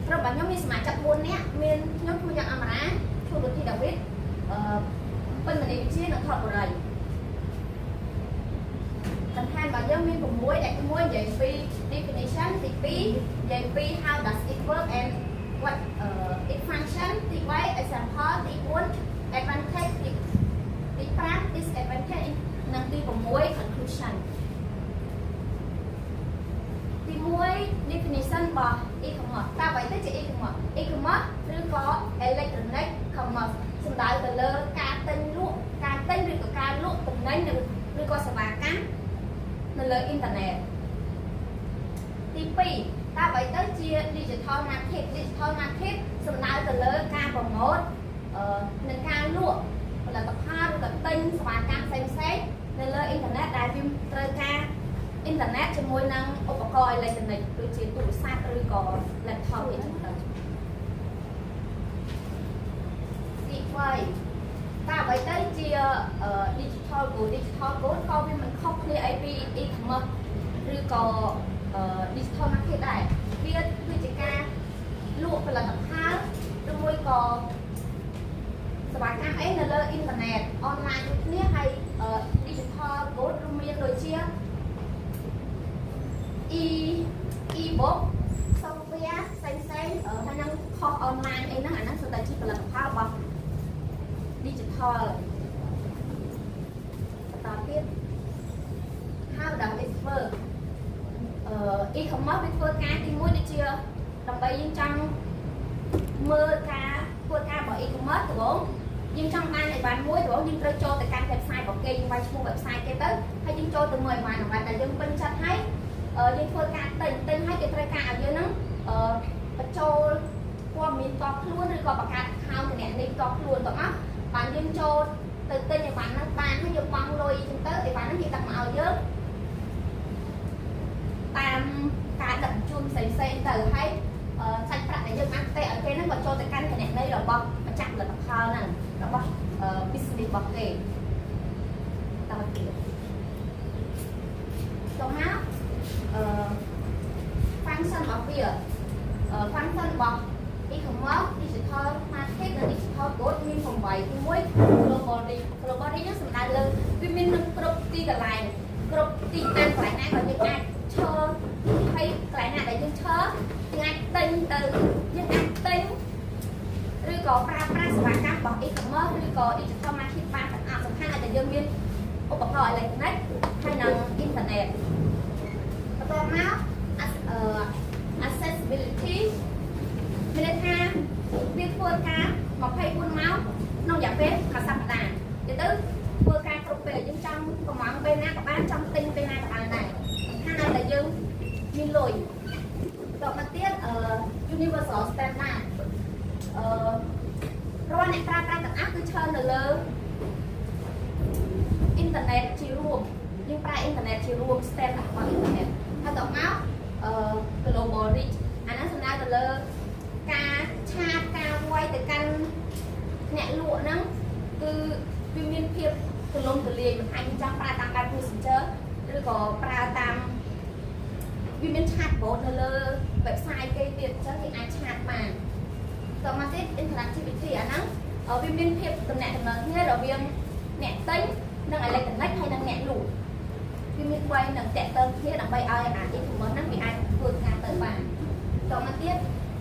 rồi bạn nhóm mình mà chặt buôn nè mình nhóm mình dạng amara thu được thì đặc biệt bên mình đi chia nó thật rồi thành than bạn nhóm mình cùng muối đại muối dạy pi definition thì pi dạy pi how does it work and what it function thì quay example thì cuốn advantage thì practice disadvantage năng đi cùng muối conclusion thì muối definition bỏ e-commerce ta vậy tới chữ e-commerceឬក៏ electronic commerce សំដៅទៅលើការទិញលក់ឬក៏ការលក់ទំនិញឬក៏សេវាកម្មនៅលើអ៊ីនធឺណិតទី2តើអ្វីទៅជា digital market សំដៅទៅលើការប្រម៉ូទនិងការលក់ផលិតផលឬក៏ទិញសេវាកម្មផ្សេងៗនៅលើអ៊ីនធឺណិតដែលវាត្រូវការអ៊ីនធឺណិតជាមួយនឹងឧបករណ៍អេឡិចត្រូនិកដូចជាទូរស័ព្ទឬក៏ laptop អីចឹងទៅទី3តើអ្វីទៅជា digital good ក៏វាមិនខុសគ្នាអីពី e-commerce ឬក៏ digital market ដែរវាគឺជាការលក់ផលិតផលឬមួយក៏សេវាកម្មអីនៅលើអ៊ីនធឺណិតអនឡាញដូចគ្នាហើយ digital good រួមមានដូចជាe-book software ផ្សេងហើយនឹងខុសអនឡាញអីហ្នឹងអាហ្នឹងសុទ្ធតែជាផលិតផលរបស់ digital បន្តទៀត how does it work e-commerce វាធ្វើការទី1ដូចជាដើម្បីយើងចង់មើលការធ្វើការរបស់ e-commerce ត្បូងយើងចង់បានអីបានមួយត្បូងយើងត្រូវចូលទៅកាន់ website របស់គេយើងវាយឈ្មោះ website គេទៅហើយយើងចូលទៅមើលអីបានដែលយើងពេញចិត្តហើយយើងធ្វើការទិញហើយគេត្រូវការឲ្យយើងហ្នឹងបញ្ចូលព័ត៌មានតបខ្លួនឬក៏បង្កើត account ម្នាក់នេះតបខ្លួនទៅអស់បានយើងចូលទៅទិញអីបានហ្នឹងបានហើយយើងបង់លុយចឹងទៅអីបានហ្នឹងគេដាក់មកឲ្យយើងតាមការដឹកជញ្ជូនផ្សេងទៅហើយសាច់ប្រាក់ដែលយើងបានផ្ទេរឲ្យគេហ្នឹងក៏ចូលទៅកាន់គណនីរបស់ម្ចាស់ផលិតផលហ្នឹងរបស់ business របស់គេតើទៀតទៅមកfunction របស់វា function របស់ e-commerce digital market និង digital good មាន8ទី1 global reach នេះសំដៅលើវាមាននៅគ្រប់ទីកន្លែងគ្រប់ទីតាំងកន្លែងណាក៏យើងអាចឈើហើយកន្លែងណាដែលយើងឈើយើងអាចទិញទៅយើងអាចទិញឬក៏ប្រើប្រាស់សេវាកម្មរបស់ e-commerce ឬក៏ digital market បានទាំងអស់សំខាន់ឲ្យតែយើងមានឧបករណ៍អេឡិចត្រូនិកហើយនិងអ៊ីនធឺណិតបន្ទាប់មក accessibility មានន័យថាវាធ្វើការ24ម៉ោងក្នុងរយៈពេលមួយសប្តាហ៍ទៅធ្វើការគ្រប់ពេលយើងចង់ប្រមាណពេលណាក៏បានចង់ទិញពេលណាក៏បានដែរថាតែយើងមានលុយបន្តមកទៀតuniversal standard រាល់អ្នកប្រើប្រាស់ទាំងអស់គឺឈរនៅលើអ៊ីនធឺណិតជារួមយើងប្រើអ៊ីនធឺណិតជារួម standard របស់អ៊ីនធឺណិតហើយទៅមក global reach អាហ្នឹងសំដៅទៅលើការឆាតការវាយទៅកាន់អ្នកលក់ហ្នឹងគឺវាមានភាពទូលំទូលាយមិនថាយើងចង់ប្រើតាមបែប messenger ឬក៏ប្រើតាមវាមាន chat bot នៅលើ website គេទៀតអញ្ចឹងគេអាចឆាតបានតមកទៀត interactivity អាហ្នឹងវាមានភាពទំនាក់ទំនងគ្នារវាងអ្នកទិញនិង electronic ហើយនិងអ្នកលក់វាមានវ័យនឹងតាក់ទងគ្នាដើម្បីឲ្យអា e-commerce ហ្នឹងវាអាចធ្វើការទៅបានតមកទៀត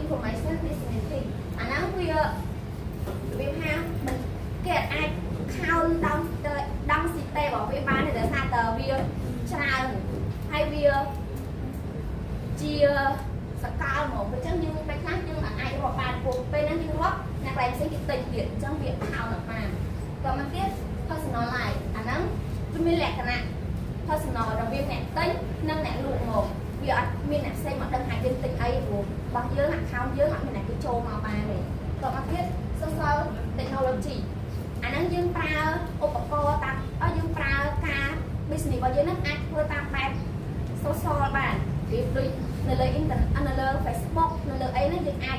information visibility អាហ្នឹងវាថាមិនគេអាច count ដំស៊ីតេរបស់វាបានទេដោយសារតែវាច្រើនហើយវាជាសកលហ្មងអញ្ចឹងយើងពេលខ្លះយើងអាចរាប់បានពេលហ្នឹងយើងរាប់អ្នកផ្សេងគេទិញទៀតអញ្ចឹងវា count អត់បានតមកទៀត personalize អាហ្នឹងវាមានលក្ខណៈ personal រវាងអ្នកទិញនិងអ្នកលក់មកវាអត់មានអ្នកផ្សេងមកដឹងថាយើងទិញអីព្រោះរបស់យើង account យើងអត់មានអ្នកគេចូលមកបានទេតមកទៀត social technology អាហ្នឹងយើងប្រើឧបករណ៍តាមយើងប្រើការ business របស់យើងហ្នឹងអាចធ្វើតាមបែប social បានវាដូចនៅលើ internet នៅលើ Facebook នៅលើអីហ្នឹងយើងអាច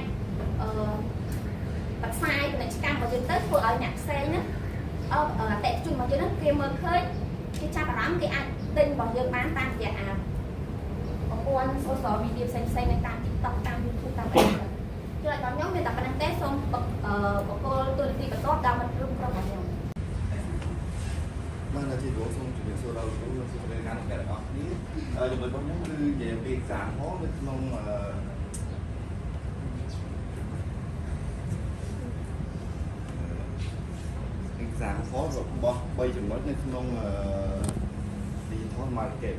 ផ្សាយពាណិជ្ជកម្មរបស់យើងទៅធ្វើឲ្យអ្នកផ្សេងហ្នឹងអតិថិជនរបស់យើងហ្នឹងគេមើលឃើញគេចាប់អារម្មណ៍គេអាចទិញរបស់យើងបានតាមរយៈប្រព័ន្ធ social media ផ្សេងៗនៅតាម TikTok តាម YouTube តាមអី cho lại nhóm về tập năng test xong bậc cô tôi đi bật tốt đâu mình luôn không có nhiều mà là chỉ đổ xong chuyện số đầu cũng số đề ngắn cái đó ní chúng tôi có những cái về việc giảm hóa với nông giảm khó rồi bỏ bây giờ mới nên nông đi thôi market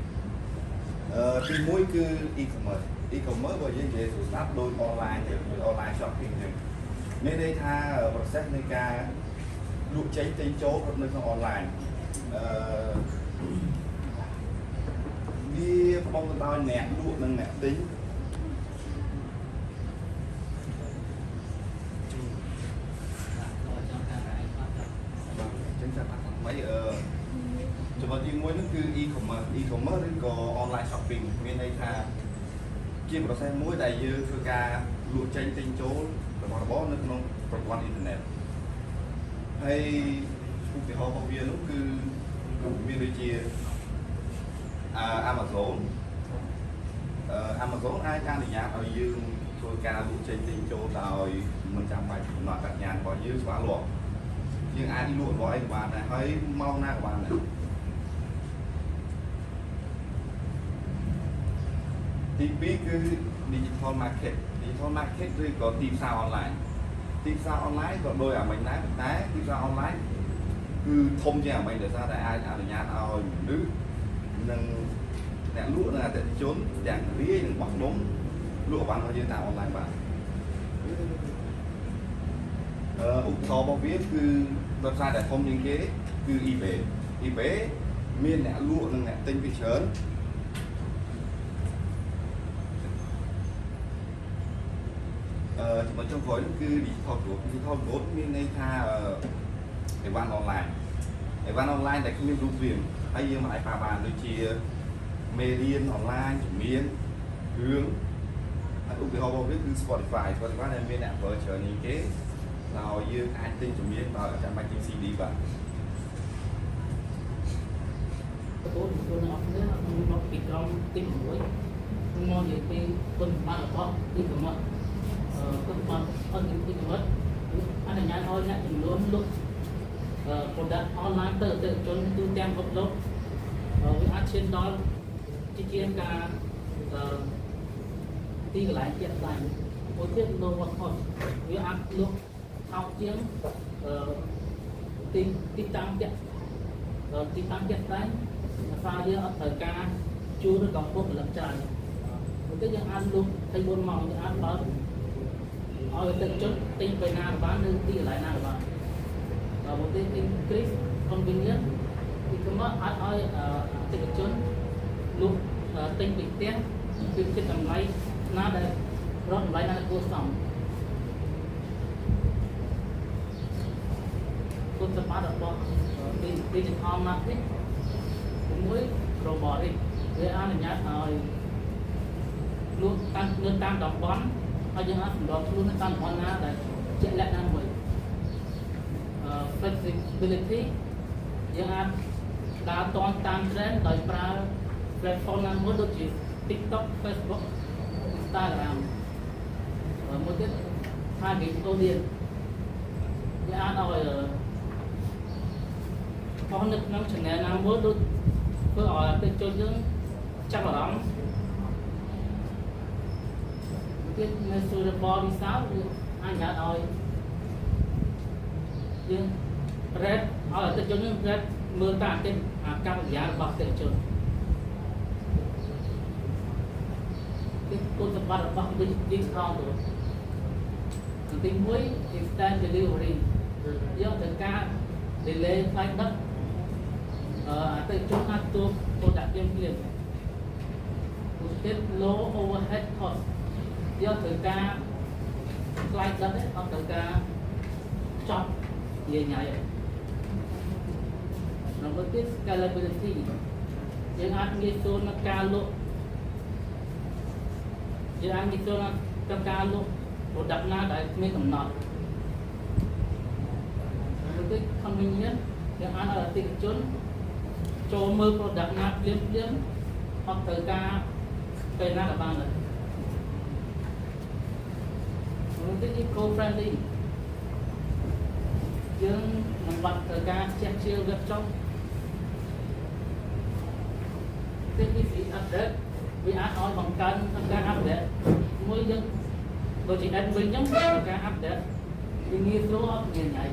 thì mỗi cứ e-commerce bây giờ về số start đôi online shopping này nên đây tha process này cả lụa cháy trên chỗ của nơi online đi phong tao nẹt lụa nâng nẹt tính mấy cho bọn đi mua nó cứ e-commerce có online shopping bên đây tha kia một xe mỗi đại dư thưa ca lụa cháy trên chỗ rồi mà bó nó không quan internet hay thì họ học viên lúc cứ viên đối chia Amazon ai ca thì nhà ở dương thôi ca đủ trên tình chỗ rồi mình chẳng phải nói các nhà có như xóa luộc nhưng ai đi luộc gọi của bạn này hơi mau na của bạn này thì biết cứ digital market rồi có tìm sao online còn đôi à mình nói tìm sao online cứ thông cho mình để ra đại ai ở nhà ao nữ nâng nè lụa là để trốn dạng rí hoặc đống lụa bán bao nhiêu nào online bạn thò bao viết cứ website để thông những cái cứ eBay miền nè lụa nâng nè tên bị chớn mà trong gói cứ digital code miền này tha để bán online để không biết lưu truyền hay như mà lại phá bàn đôi chia median online chủ miền hướng ủng hộ biết từ Spotify này miền nào vừa chờ những cái nào như anh tin chủ miền vào trong bài tin CD bạn tôi nó bị trong tim mũi không mong gì thì tuần ba là có đi cùng mọi tuần ba hơn đi cùng hết anh là nhà thôi nhá chừng luôn lúc product online tự cho tôi tem hợp lốt với ad trên đó chi trên cả đi lại hiện tại mỗi tiết lô hoặc còn với ad lúc thao tiếng tin tăng tiện tay pha với thời ca chưa được cộng một lần trời một cái dân ăn luôn thay buôn màu như ăn bán hỏi tự chút tinh về nào bán nên đi lại nào bán một cái increase convenience thì cứ mất ai tự chút luôn tinh bị tiếc khi cái tầm lấy nó đây rót lấy nó cô xong cô sẽ bắt được bao digital market mới robot đi để anh nhát rồi luôn tăng nên tăng đồng bón hay như anh đó luôn nó tăng bón na để chạy lại năng mình flexibility như anh đã toàn tăng trend đời pra platform năng mới đôi chỉ TikTok, Facebook, Instagram một cái hai cái câu điện như anh nói có nước năng channel năng mới đôi cứ hỏi tên cho những chắc là lắm cái sự được bò đi sao anh nhớ rồi nhưng red hỏi tên cho những red mưa tàn trên cao giá bạc tên cho cái con tập bắt bạc đi sao rồi tình huống instant delivery do tất cả delay flight đất tại chỗ ăn tôi đặt thêm liền một low overhead cost do thời ca flight đất đấy hoặc thời ca chọn về nhà vậy nó có cái scalability nhưng ăn như tôi nó cao lộ nhưng ăn như tôi nó cao lộ một đặt na đại mấy tầm nọ một cái convenience nhưng ăn ở tiệm chốn cho mơ product na liếm hoặc thời ca về na là bao rồi co-friendly យើងនឹងបាត់ត្រូវការជះជាវេបចុះ technically update វាអាចឲ្យបង្កើនការ update មួយយើងដូចជា admin វិញខ្ញុំការ update វាងាយស្រួលអត់ងាយញ៉ៃ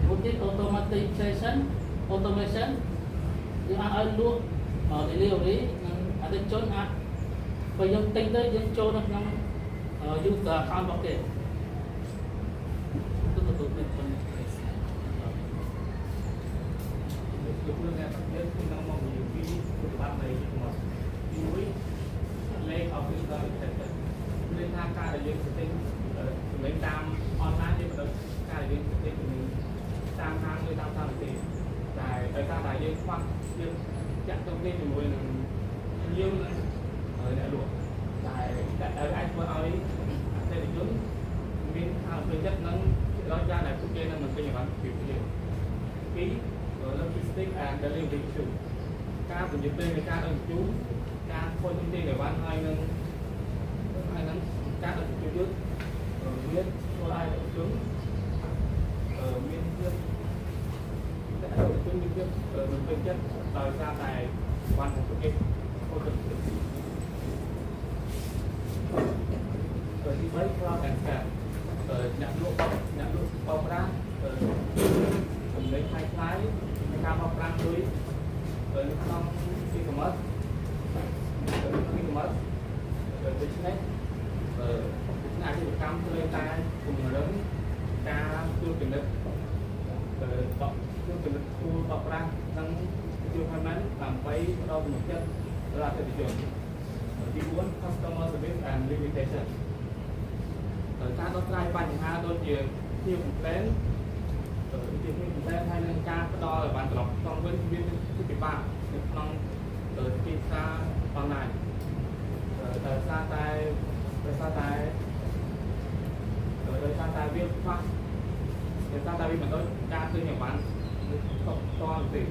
មួយទៀត automation យើងអាចឲ្យលក់ delivery និងអតិថិជនអាចបើយើងទិញទៅយើងចូលនៅក្នុង user account របស់គេទទួលមានប៉ុណ្ណឹងលោកលោកអ្នកយើងក្នុងមកនិយាយពីប្រតិបត្តិនៃមកទី1លេខ official intent មានថាការដែលយើងទិញសម្លេងតាមអនឡាញយើងមិនដឹងការដែលយើងទិញតាមហាងឬតាមសាលាទេតែដោយសារតែយើងខ្វះយើងចាក់ទៅគ្នាជាមួយនឹងយើងអ្នកលក់តែអាចធ្វើឲ្យអតិថិជនមានការពេញចិត្តនឹងដល់យ៉ាងដែលពួកគេនឹងមិនពេញអារម្មណ៍ពីយើងពីlogistic and delivery issue ការពន្យាពេលនៃការដឹកជញ្ជូនការធ្វើជំនាញដែលបានហើយនឹងការដឹកជញ្ជូនយុទ្ធមានធ្វើឲ្យដឹកជញ្ជូនមានភាពតែដឹកជញ្ជូនមានភាពមិនពេញចិត្តដោយសារតែបានពួកគេធ្វើទៅទី3 crowd and scam អ្នកលក់បោកប្រាស់សម្លេងខ្លាំងៗនៃការបោកប្រាស់លុយនៅក្នុង e-commerce ដូច្នេះអាជីវកម្មត្រូវតែពង្រឹងការជួបពិនិត្យគូបោកប្រាស់និងជួប payment ដើម្បីផ្ដល់ទំនុកចិត្តដល់អតិថិជនទី4 customer service and limitation ការដោះស្រាយបញ្ហាដូចជាជា complaint ហើយនឹងការផ្ដល់ឲ្យបានត្រឡប់ក្នុងវិញមានពិបាកនៅក្នុងទីផ្សារអនឡាញដោយសារតែវាខ្វះដោយសារតែវាមិនដូចការឃើញឲ្យបានតបតទៅទេ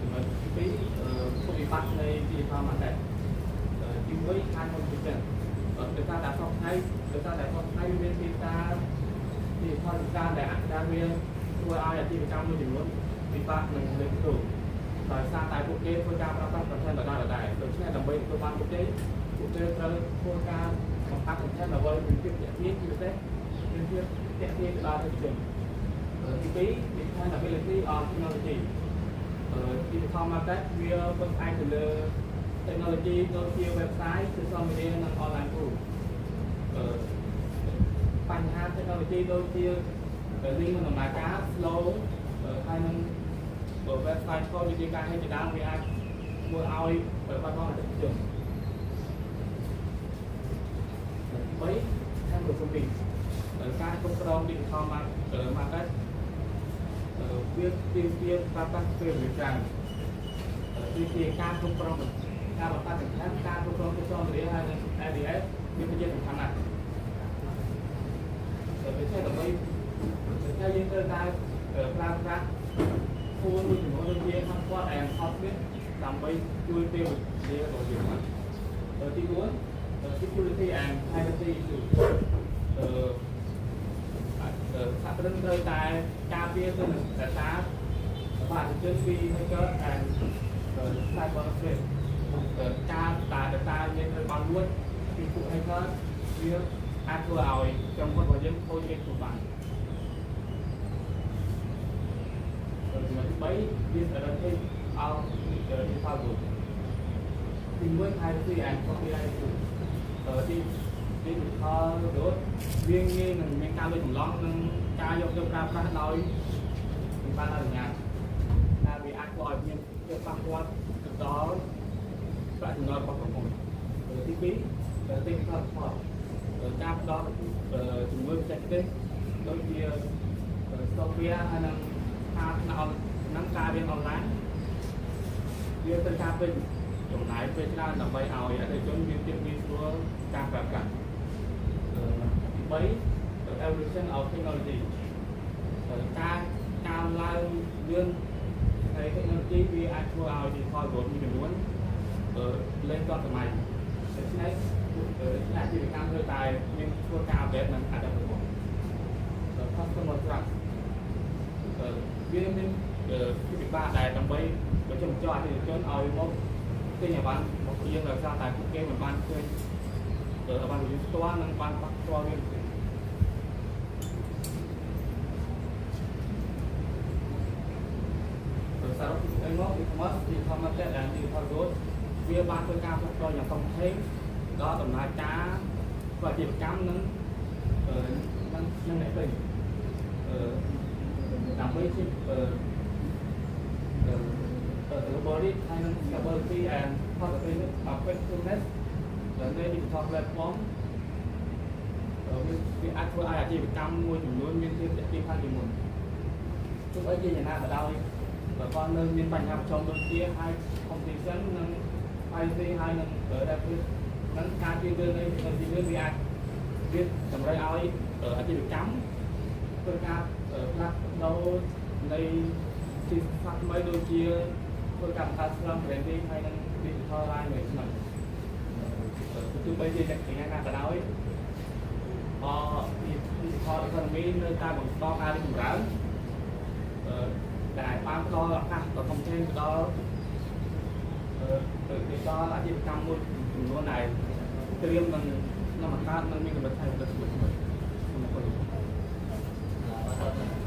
ចំណុចទី2ពិបាកនៃ digital market ទី1 high competition ដោយសារតែសពថ្ងៃមានទីផ្សារទីផលិតការដែលវាធ្វើឲ្យអាជីវកម្មមួយចំនួនពិបាកនឹងលេខទូដោយសារតែពួកគេធ្វើការប្រើប្រាស់ content ដដែលដូច្នេះដើម្បីធ្វើបានពួកគេត្រូវធ្វើការបង្កើត content អ្វីមានភាពទាក់ទាញជាពិសេសមានភាពទាក់ទាញទៅដល់អតិថិជនទី2 dependability on technology digital market វាពឹងផ្អែកទៅលើ technology ដូចជា website social media និង online tool បញ្ហា technology ដូចជា link ដំណើរការ slow ហើយនឹង website ខុសវិធីការឲ្យជាដើមវាអាចធ្វើឲ្យបាត់បង់អតិថិជនទី3 time consuming ការគ្រប់គ្រង digital market វាទាមទារប្រើប្រាស់ពេលវេលាច្រើនដូចជាការគ្រប់គ្រងការបង្កើតសំខាន់ការគ្រប់គ្រងsocial media ហើយនិង ADS វាជាសំខាន់ណាស់ដូច្នេះដើម្បីយើងត្រូវតែប្រើប្រាស់គួរមួយចំនួនដូចជា Hotspot and Hotbit ដើម្បីជួយពេលវេលារបស់យើងទី4 security and privacy issue សហគ្រិនត្រូវតែការពារទៅនឹង data របស់អតិថិជនពី hacker and cyber threat ការតែ data យើងត្រូវបានលួចពីពួក hacker វាអាចធ្វើឲ្យក្រុមហ៊ុនរបស់យើងខូចលេខទូបានចំណុចទី3 disadvantage of digital goods ទី1 privacy and copyright issue ទី digital goods វាងាយនឹងមានការលួចចម្លងនិងការយកទៅប្រើប្រាស់ដោយមិនបានអនុញ្ញាតដែលវាអាចធ្វើឲ្យមានភាពប៉ះពាល់ទៅដល់ប្រាក់ចំណូលរបស់ក្រុមហ៊ុនទី2 digital support ការផ្ដល់ជំនួយបច្ចេកទេសដូចជា software ហើយនិងការផ្នែកនឹងការរៀនអនឡាញវាត្រូវការពេលចំណាយពេលច្រើនដើម្បីឲ្យអតិថិជនមានភាពងាយស្រួលការប្រើប្រាស់ទី3 evolution of technology ការឡើងលឿននៃ technology វាអាចធ្វើឲ្យ digital goods មួយចំនួនលេងទាត់សម័យ ឆ្នៃអាជីវកម្មធ្វើតែមានធ្វើការអប់ដេតនឹងអាចដល់របស់ខុសក្នុងត្រាក់វាមានពិបាកដែលដើម្បីបញ្ចុះបញ្ចុះអតិថិជនឲ្យមកទិញអីវ៉ាន់មកយើងដោយសារតែពួកគេមិនបានឃើញអីវ៉ាន់របស់យើងផ្ទាល់និងបានបាក់ផ្ទាល់វាសរុបអីមកពីធម្មតាដែលទីផលរត់វាបានធ្វើការផ្លាស់ប្ដូរយ៉ាងធំធេងដល់ដំណើរការអាជីវកម្មនឹងអ្នកពេញដើម្បីជាglobally ហើយនឹង stability and effectiveness ដែលនៃ digital platform វាអាចធ្វើឲ្យអាជីវកម្មមួយចំនួនមានភាពទាក់ទាញខាងពីមុនទោះបីជាយ៉ាងណាក៏ដោយក៏នៅមានបញ្ហាប្រឈមដូចជា high competition និង IC ហើយនឹង rapid នឹងការជឿនលឿននៃទីលឿនវាអាចវាតម្រូវឲ្យអាជីវកម្មធ្វើការផ្លាស់ប្ដូរនៃទីផ្សារថ្មីដូចជាធ្វើការបង្កើត slum branding ហើយនឹង digital line មួយឆ្នាំទោះបីជាយ៉ាងណាក៏ដោយdigital economy នៅតែបន្តការរីកចម្រើនដែលបានផ្ដល់ឱកាសដ៏ធំធេងទៅដល់អាជីវកម្មមួយចំនួនដែលត្រៀមនឹងបង្កើតនិងមានកម្រិតថែមទៅទៀត